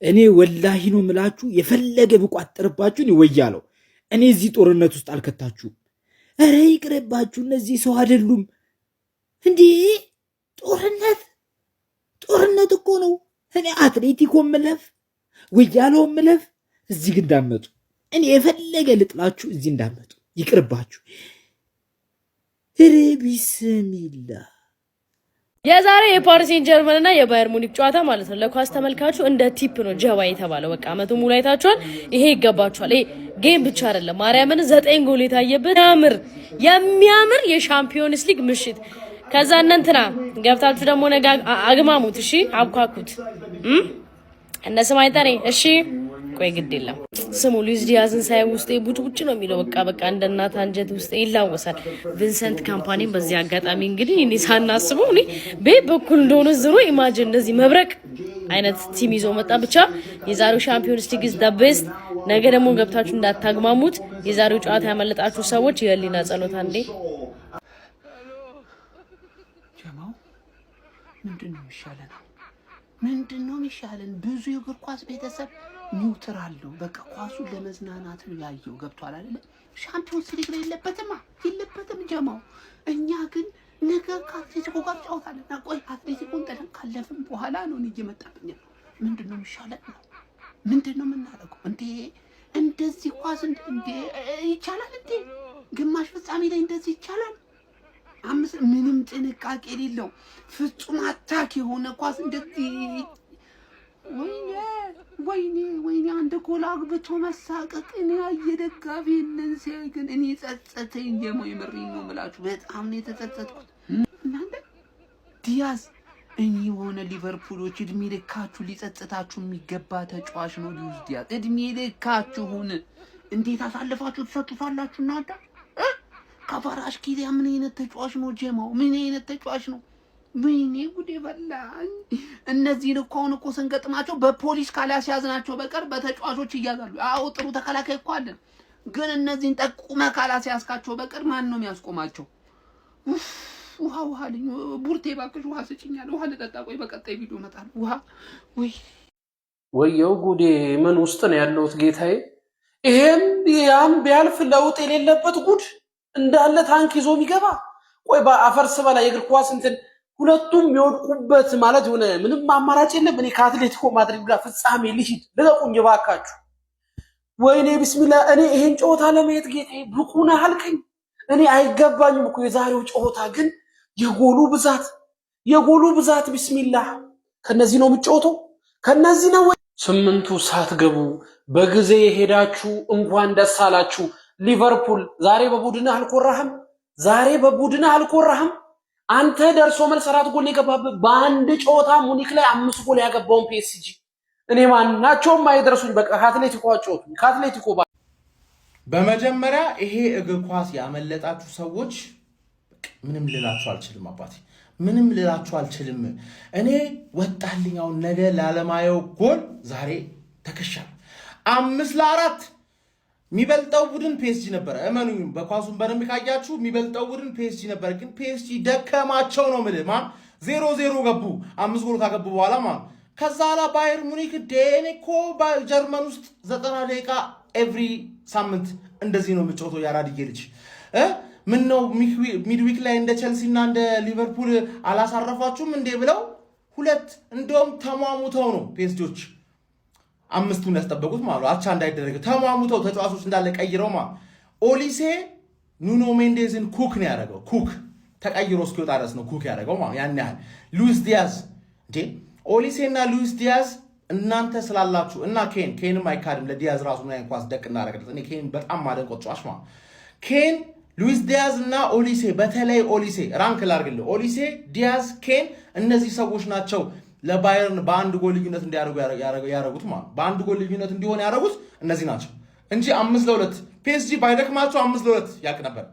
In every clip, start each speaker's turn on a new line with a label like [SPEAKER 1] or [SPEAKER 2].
[SPEAKER 1] እኔ ወላሂ ነው ምላችሁ የፈለገ ብቋጥርባችሁ ይወያለው እኔ እዚህ ጦርነት ውስጥ አልከታችሁም። ኧረ ይቅርባችሁ፣ እነዚህ ሰው አይደሉም እንዴ! ጦርነት እኮ ነው። እኔ አትሌቲኮ ምለፍ ወያለው ምለፍ እዚህ ግን እንዳመጡ እኔ የፈለገ ልጥላችሁ እዚህ እንዳመጡ ይቅርባችሁ። ኧረ ቢስሚላህ
[SPEAKER 2] የዛሬ የፓሪስ ሴን ጀርመን እና የባየር ሙኒክ ጨዋታ ማለት ነው ለኳስ ተመልካቹ እንደ ቲፕ ነው ጀባ የተባለው። በቃ አመቱ ሙሉ አይታችኋል። ይሄ ይገባችኋል። ይሄ ጌም ብቻ አይደለም፣ ማርያምን 9 ጎል የታየበት የሚያምር የሻምፒዮንስ ሊግ ምሽት። ከዛ እንትና ገብታችሁ ደግሞ ነገ አግማሙት። እሺ አብኳኩት እነ ስማይጠኔ እሺ ቆይ ግድ የለም ስሙ ሉዊስ ዲያዝን ሳይ ውስጤ ቡጭ ነው የሚለው። በቃ እንደ እናት አንጀት ውስጥ ይላወሳል። ቪንሰንት ካምፓኒን በዚህ አጋጣሚ እንግዲህ እኔ ሳናስበው እኔ በኩል እንደሆነ ዝሮ ኢማጂን እንደዚህ መብረቅ አይነት ቲም ይዞ መጣ። ብቻ የዛሬው ሻምፒዮንስ ሊግ ኢዝ ዘ ቤስት። ነገ ደግሞ ገብታችሁ እንዳታግማሙት። የዛሬው ጨዋታ ያመለጣችሁ ሰዎች የህሊና ጸሎት አንዴ
[SPEAKER 3] ጀማው ምንድነው የሚሻለን? ብዙ የእግር ኳስ ቤተሰብ ኒውትራል ነው። በቃ ኳሱ ለመዝናናት ነው ያየው። ገብቷል አይደል? ሻምፒዮንስ ሊግ ላይ የለበትም ጀማው። እኛ ግን ነገ ከአትሌቲኮ ጋር ጫወታለና ቆይ አትሌቲኮን ጥለን ካለፍን በኋላ ነው እየመጣብኝ ነው። ምንድነው የሚሻለን ነው? ምንድነው የምናደርገው እንዴ? እንደዚህ ኳስ እንዴ ይቻላል እንዴ? ግማሽ ፍጻሜ ላይ እንደዚህ ይቻላል? ምንም ጥንቃቄ የሌለው ፍጹም አታክ የሆነ ኳስ እንደዚህ ወይኔ አንድ ጎል አግብቶ መሳቀቅ እኔ አየደጋፊንን ሲያይ ግን እኔ ጸጸተኝ። የምሬን ነው የምላችሁ፣ በጣም ነው የተጸጸትኩት። እናንተ ዲያዝ እኔ የሆነ ሊቨርፑሎች እድሜ ልካችሁ ሊጸጸታችሁ የሚገባ ተጫዋች ነው ሉዊስ ዲያዝ። እድሜ ልካችሁን እንዴት አሳልፋችሁ ተሰጡታላችሁ እናንተ? ከፈራሽ ኪሊያ ምን አይነት ተጫዋች ነው ጀማው? ምን አይነት ተጫዋች ነው? ወይኔ ጉዴ በላኝ። እነዚህን እኮ አሁን እኮ ስንገጥማቸው በፖሊስ ካላስያዝናቸው በቀር በተጫዋቾች ይያዛሉ። አዎ ጥሩ ተከላካይ እኮ አለን፣ ግን እነዚህን ጠቁመ ካላስያዝካቸው በቀር ማን ነው የሚያስቆማቸው? ውሃ ልኝ ቡርቴ ባክሽ ውሃ ስጭኛለሁ። ውሃ ልጠጣ። ቆይ በቀጣይ ቪዲዮ እመጣለሁ። ውሃ
[SPEAKER 4] ወየው ጉዴ! ምን ውስጥ ነው ያለሁት ጌታዬ? ይሄም ያም ቢያልፍ ለውጥ የሌለበት ጉድ እንዳለ ታንክ ይዞ የሚገባ ቆይ በአፈርስ በላይ የእግር ኳስ እንትን ሁለቱም የሚወድቁበት ማለት ሆነ። ምንም አማራጭ የለም። እኔ ከአትሌቲኮ ማድሪድ ጋር ፍጻሜ ልሂድ፣ ልቀቁኝ ባካችሁ። ወይኔ ቢስሚላ። እኔ ይሄን ጨዋታ ለማየት ጌታዬ ብቁ ነህ አልከኝ። እኔ አይገባኝም እኮ የዛሬው ጨዋታ ግን የጎሉ ብዛት ቢስሚላ። ከነዚህ ነው የምትጫወተው? ከነዚህ ነው ወይ? ስምንቱ ሳትገቡ በጊዜ ሄዳችሁ እንኳን ደስ አላችሁ። ሊቨርፑል ዛሬ በቡድንህ አልኮራህም? አንተ ደርሶ መልስ 4 ጎል የገባበት በአንድ ጨዋታ ሙኒክ ላይ 5 ጎል ያገባውን ፒኤስጂ እኔ ማናቸውም አይደርሱኝ። በቃ ከአትሌቲኮ
[SPEAKER 5] በመጀመሪያ ይሄ እግር ኳስ ያመለጣችሁ ሰዎች ምንም ልላችሁ አልችልም። አባቴ ምንም ልላችሁ አልችልም። እኔ ወጣልኝ አሁን ነገ ላለማየው ጎል ዛሬ ተከሻል 5-4 የሚበልጠው ቡድን ፒኤስጂ ነበር። እመኑኝ፣ በኳሱን በደንብ ካያችሁ የሚበልጠው ቡድን ፒኤስጂ ነበር። ግን ፒኤስጂ ደከማቸው ነው የምልህ። 0-0 ገቡ 5 ጎል ካገቡ በኋላ ከዛ ላ ባየር ሙኒክ ዴኔኮ በጀርመን ውስጥ 90 ደቂቃ ኤቭሪ ሳምንት እንደዚህ ነው የምትጮተው። ያራድዬ ልጅ ምን ነው ሚድዊክ ላይ እንደ ቸልሲ እና እንደ ሊቨርፑል አላሳረፋችሁም እንዴ ብለው እንደውም ተሟሙተው ነው ፒኤስጂዎች 5ቱን ያስጠበቁት ማለት አቻ እንዳይደረግ ተሟሙተው ተጫዋቾች እንዳለ ቀይረው ኦሊሴ ኑኖ ሜንዴዝን ኩክ ነው ያደረገው። ኩክ ተቀይሮ እስኪወጣ ድረስ ነው ኩክ ያደረገው ያን ያህል። ሉዊስ ዲያዝ እንዴ ኦሊሴ እና ሉዊስ ዲያዝ እናንተ ስላላችሁ እና ኬንም አይካድም። ለዲያዝ ራሱ ምን አይነት ኳስ ደቅ እናደረገለት። እኔ ኬን በጣም ማደንቆ ተጫዋች ኬን ሉዊስ ዲያዝ እና ኦሊሴ፣ በተለይ ኦሊሴ ራንክ ላርግልህ። ኦሊሴ፣ ዲያዝ፣ ኬን እነዚህ ሰዎች ናቸው ለባየርን በአንድ ጎል ልዩነት እንዲያደርጉ ያደረጉት በአንድ ጎል ልዩነት እንዲሆን ያደረጉት እነዚህ ናቸው እንጂ 5-2 ፒኤስጂ ባይደክማቸው 5-2 ያቅ ነበር።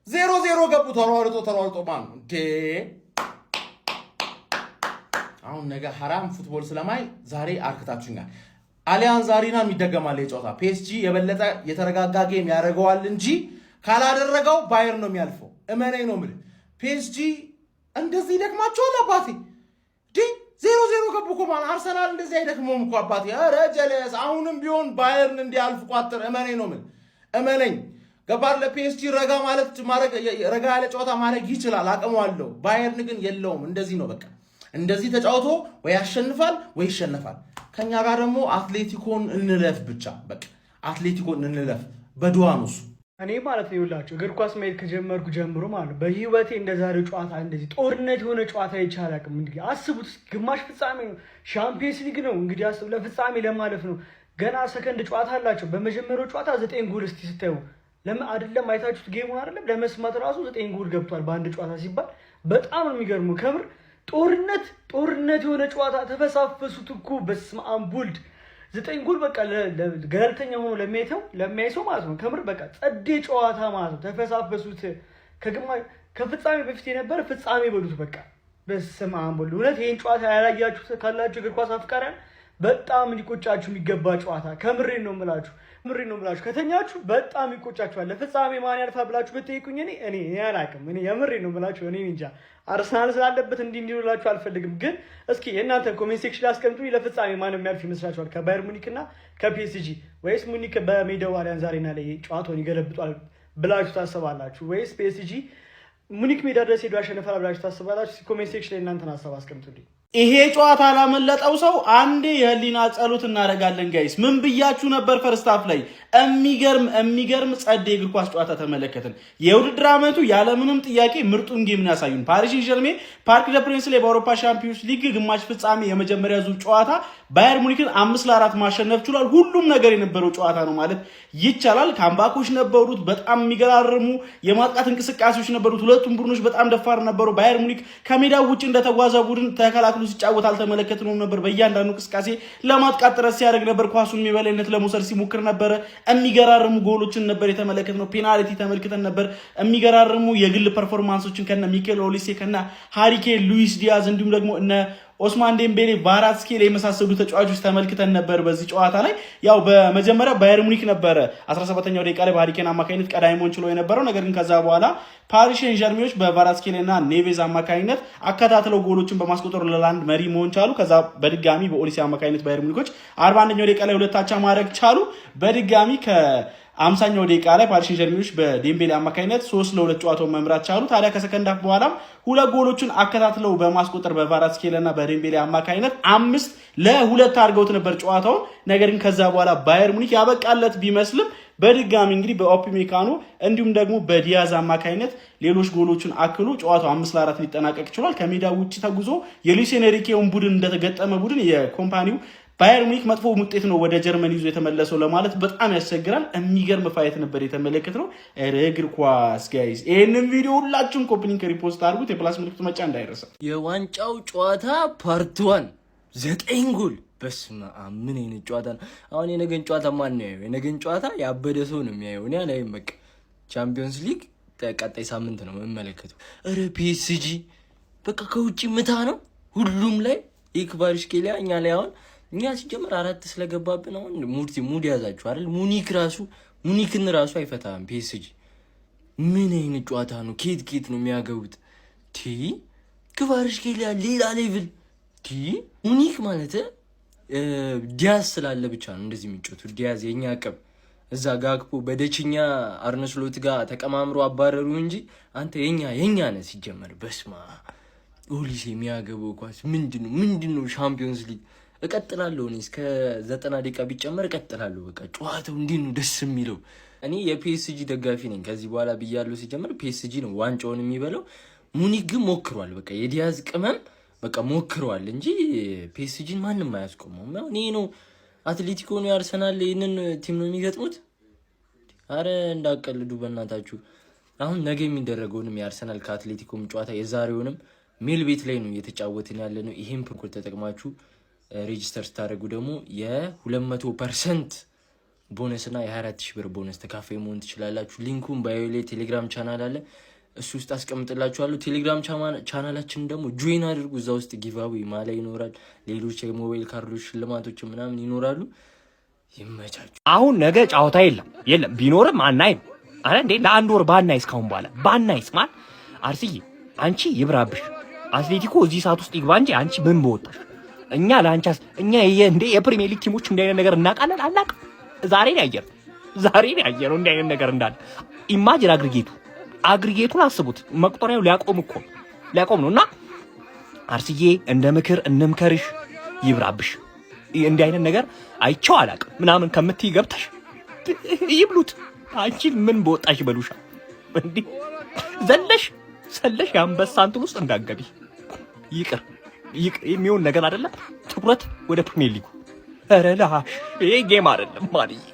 [SPEAKER 5] 0-0 ገቡ ተሯርጦ እንዴ! አሁን ነገ ሐራም ፉትቦል ስለማይ ዛሬ አርክታችሁኛል። አሊያንዝ አሪና የሚደገማል የጨዋታ ፒኤስጂ የበለጠ የተረጋጋ ጌም ያደርገዋል እንጂ ካላደረገው ባየር ነው የሚያልፈው። እመኔ ነው የምልህ። ፒኤስጂ እንደዚህ ይደክማቸዋል አባቴ። 0-0 ገቡ እኮ ማለት አርሰናል እንደዚህ አይደክመውም እኮ አባቴ። ኧረ ጀለስ አሁንም ቢሆን ባየርን እንዲያልፍ ቋጥር እመነኝ ነው ምን እመነኝ። ገባር ለፒኤስጂ ረጋ ማለት ረጋ ያለ ጨዋታ ማድረግ ይችላል፣ አቅሙ አለው። ባየርን ግን የለውም። እንደዚህ ነው በቃ እንደዚህ ተጫውቶ ወይ ያሸንፋል ወይ ይሸነፋል። ከኛ ጋር ደግሞ አትሌቲኮን እንለፍ ብቻ በቃ አትሌቲኮን እንለፍ በዱዋኑስ
[SPEAKER 6] እኔ ማለት ነው ይውላችሁ እግር ኳስ ማየት ከጀመርኩ ጀምሮ ማለት በህይወቴ እንደዛሬው ጨዋታ እንደዚህ ጦርነት የሆነ ጨዋታ ይቻላልም። እንግዲህ አስቡት ግማሽ ፍጻሜ ነው፣ ሻምፒየንስ ሊግ ነው። እንግዲህ አስቡ ለፍጻሜ ለማለፍ ነው። ገና ሰከንድ ጨዋታ አላቸው። በመጀመሪያው ጨዋታ 9 ጎል እስቲ ስታዩ ለምን አይደለም አይታችሁት ጌሙን አይደለም ለመስማት ራሱ 9 ጎል ገብቷል በአንድ ጨዋታ ሲባል በጣም ነው የሚገርመው። ከምር ጦርነት የሆነ ጨዋታ ተፈሳፈሱት እኮ በስመ አብ ወልድ 9 ጎል በቃ ገለልተኛ ሆኖ ለሚያይ ሰው ማለት ነው። ከምር በቃ ጸዴ ጨዋታ ማለት ነው። ተፈሳፈሱት ከፍጻሜ በፊት የነበረ ፍጻሜ በሉት በቃ በስመ አብ ወልድ። እውነት ይሄን ጨዋታ ያላያችሁ ካላችሁ እግር ኳስ አፍቃሪያን በጣም ሊቆጫችሁ የሚገባ ጨዋታ ከምሬን ነው የምላችሁ። ከተኛችሁ በጣም ይቆጫችኋል። ለፍጻሜ ማን ያልፋል ብላችሁ ብትጠይቁኝ እኔ አላውቅም። እኔ የምሬን ነው የምላችሁ። እኔ እንጃ አርሰናል ስላለበት እንዲላችሁ አልፈልግም። ግን እስኪ የእናንተን ኮሜንት ሴክሽን ላይ አስቀምጡኝ። ለፍጻሜ ማን የሚያልፍ ይመስላችኋል? ከባየር ሙኒክ እና ከፒኤስጂ ወይስ ሙኒክ በሜዳው አሊያንዝ አሬና ላይ ጨዋታውን ይገለብጧል ብላችሁ ታስባላችሁ? ወይስ ፒኤስጂ ሙኒክ ሜዳ ድረስ ሄዶ ያሸንፋል ብላችሁ ታስባላችሁ? ኮሜንት ሴክሽን ላይ እናንተን ሀሳብ አስቀምጡልኝ።
[SPEAKER 7] ይሄ ጨዋታ ላመለጠው ሰው አንዴ የህሊና ጸሎት እናደርጋለን ጋይስ። ምን ብያችሁ ነበር? ፈርስት ሃፍ ላይ የሚገርም ጸዴ እግር ኳስ ጨዋታ ተመለከትን። የውድድር ዓመቱ ያለምንም ጥያቄ ምርጡን ጌምን ያሳዩን ፓሪስ ሴንዠርሜን ፓርክ ደ ፕሪንስ ላይ በአውሮፓ ሻምፒዮንስ ሊግ ግማሽ ፍጻሜ የመጀመሪያ ዙር ጨዋታ ባየር ሙኒክን 5-4 ማሸነፍ ችሏል። ሁሉም ነገር የነበረው ጨዋታ ነው ማለት ይቻላል። ካምባኮች ነበሩት፣ በጣም የሚገራርሙ የማጥቃት እንቅስቃሴዎች ነበሩት። ሁለቱም ቡድኖች በጣም ደፋር ነበሩ። ባየር ሙኒክ ከሜዳው ውጭ እንደተጓዘ ቡድን ተከላክሎ ሲጫወት አልተመለከትነውም ነበር። በእያንዳንዱ እንቅስቃሴ ለማጥቃት ጥረት ሲያደርግ ነበር። ኳሱን የበላይነት ለመውሰድ ሲሞክር ነበረ። የሚገራርሙ ጎሎችን ነበር የተመለከትነው። ፔናልቲ ተመልክተን ነበር። የሚገራርሙ የግል ፐርፎርማንሶችን ከነ ሚኬል ኦሊሴ ከነ ሃሪኬን ሉዊስ ዲያዝ እንዲሁም ደግሞ እነ ኦስማን ዴምቤሌ ቫራትስኬሊ የመሳሰሉ ተጫዋቾች ተመልክተን ነበር በዚህ ጨዋታ ላይ። ያው በመጀመሪያ ባየር ሙኒክ ነበረ 17ኛው ደቂቃ ላይ በሃሪኬን አማካኝነት ቀዳሚውን ችሎ የነበረው። ነገር ግን ከዛ በኋላ ፓሪስ ሴንዠርሜኖች በቫራትስኬሊ እና ኔቬዝ አማካኝነት አከታትለው ጎሎችን በማስቆጠር ለላንድ መሪ መሆን ቻሉ። ከዛ በድጋሚ በኦሊሴ አማካኝነት ባየር ሙኒኮች 41ኛው ደቂቃ ላይ ሁለት አቻ ማድረግ ቻሉ። በድጋሚ ከ50ኛው ደቂቃ ላይ ፓሪስ ሴንዠርሜኖች በዴምቤሌ አማካኝነት 3-2 ጨዋታውን መምራት ቻሉ። ታዲያ ከሰከንድ ሃፍ በኋላም ሁለት ጎሎችን አከታትለው በማስቆጠር በቫራትስኬሊ እና በዴምቤሌ አማካኝነት 5-2 አድርገውት ነበር ጨዋታውን። ነገር ግን ከዛ በኋላ ባየር ሙኒክ ያበቃለት ቢመስልም በድጋሚ እንግዲህ በኦፕሜካኖ እንዲሁም ደግሞ በዲያዝ አማካኝነት ሌሎች ጎሎችን አክሎ ጨዋታው 5-4 ሊጠናቀቅ ችሏል። ከሜዳ ውጭ ተጉዞ የሉዊስ ኤንሪኬውን ቡድን እንደተገጠመ ቡድን የኮምፓኒው ባየር ሙኒክ መጥፎ ውጤት ነው ወደ ጀርመን ይዞ የተመለሰው ለማለት በጣም ያስቸግራል። የሚገርም ፋይት ነበር የተመለከትነው። እግር ኳስ ጋይስ፣ ይሄንን ቪዲዮ ሁላችሁም ኮፒ ሊንክ ሪፖስት አድርጉት። የፕላስ ምልክቱ መጫ እንዳይረሳ።
[SPEAKER 8] የዋንጫው ጨዋታ ፓርት 1 9 ጎል። በስመ አብ ምን አይነት ጨዋታ ነው! አሁን የነገን ጨዋታ ማን ነው ያየው? የነገን ጨዋታ ያበደ ሰው ነው የሚያየው። እኔ አላይም። በቃ ቻምፒዮንስ ሊግ ቀጣይ ሳምንት ነው የምመለከተው። ኧረ ፒኤስጂ በቃ ከውጪ ምታ ነው ሁሉም ላይ ኢክቫሪሽኬሊያ እኛ ላይ አሁን እኛ ሲጀምር 4 ስለገባብን አሁን ሙድ ያዛችሁ አይደል? ሙኒክን ራሱ አይፈታም ፒኤስጂ። ምን አይነት ጨዋታ ነው! ኬት ነው የሚያገቡት? ኢክቫሪሽኬሊያ ሌላ ሌቭል። ሙኒክ ማለት ዲያዝ ስላለ ብቻ ነው እንደዚህ የሚጮቱት። ዲያዝ የኛ አቀብ እዛ ጋግፖ በደችኛ አርነ ስሎት ጋር ተቀማምሮ አባረሩ እንጂ አንተ የኛ ነህ ሲጀመር። በስማ ኦሊሴ የሚያገበው ኳስ ምንድነው? ሻምፒዮንስ ሊግ እቀጥላለሁ እኔ እስከ 90 ደቂቃ ቢጨመር እቀጥላለሁ። በቃ ጨዋታው እንዴት ነው ደስ የሚለው። እኔ የፒኤስጂ ደጋፊ ነኝ ከዚህ በኋላ ብያለሁ። ሲጀመር ፒኤስጂ ነው ዋንጫውን የሚበለው። ሙኒክ ግን ሞክሯል። በቃ የዲያዝ ቅመም በቃ ሞክሯል እንጂ ፒኤስጂን ማንም አያስቆመውም። እኔ ነው አትሌቲኮ ነው ያርሰናል ይሄንን ቲም ነው የሚገጥሙት። አረ እንዳቀልዱ በእናታችሁ። አሁን ነገ የሚደረገውንም ያርሰናል ከአትሌቲኮም ጨዋታ የዛሬውንም ሜል ቤት ላይ ነው እየተጫወትን ያለ ነው። ይሄን ፕሮኮል ተጠቅማችሁ ሬጂስተር ስታደርጉ ደግሞ የ200% ቦነስ እና የ24000 ብር ቦነስ ተካፋይ መሆን ትችላላችሁ። ሊንኩን ባዮ ላይ ቴሌግራም ቻናል አለ፣ እሱ ውስጥ አስቀምጥላችኋለሁ። ቴሌግራም ቻናላችን ደግሞ ጆይን አድርጉ። እዛ ውስጥ ጊቫዌ ማላ ይኖራል፣ ሌሎች የሞባይል ካርዶች ሽልማቶች ምናምን ይኖራሉ። ይመቻችሁ።
[SPEAKER 9] አሁን ነገ ጨዋታ የለም ቢኖርም አናይም። አረ እንዴ ለአንድ ወር ባናይ እስካሁን በኋላ ባናይስ ማለት አርስዬ አንቺ ይብራብሽ አትሌቲኮ እዚህ ሰዓት ውስጥ ይግባ እንጂ አንቺ ምን በወጣሽ? እኛ ለአንቻስ እኛ እንደ የፕሪሚየር ሊግ ቲሞች እንደ አይነት ነገር እናውቃለን አናውቅም? ዛሬ ነው ያየነው እንደ አይነት ነገር እንዳለ። ኢማጂን አግሪጌቱን አስቡት። መቁጠሪያው ሊያቆም ነው። እና አርስዬ እንደ ምክር እንምከርሽ፣ ይብራብሽ። እንዲህ አይነት ነገር አይቼው አላውቅም ምናምን ከምትይ ገብተሽ ይብሉት። አንቺ ምን በወጣሽ ይበሉሻ እንዴ? ዘለሽ የአንበሳ እንትን ውስጥ እንዳትገቢ። ይቅር የሚሆን ነገር አይደለም። ትኩረት ወደ ፕሪሚየር ሊጉ። ኧረ ላሽ ይሄ ጌም አይደለም ማለት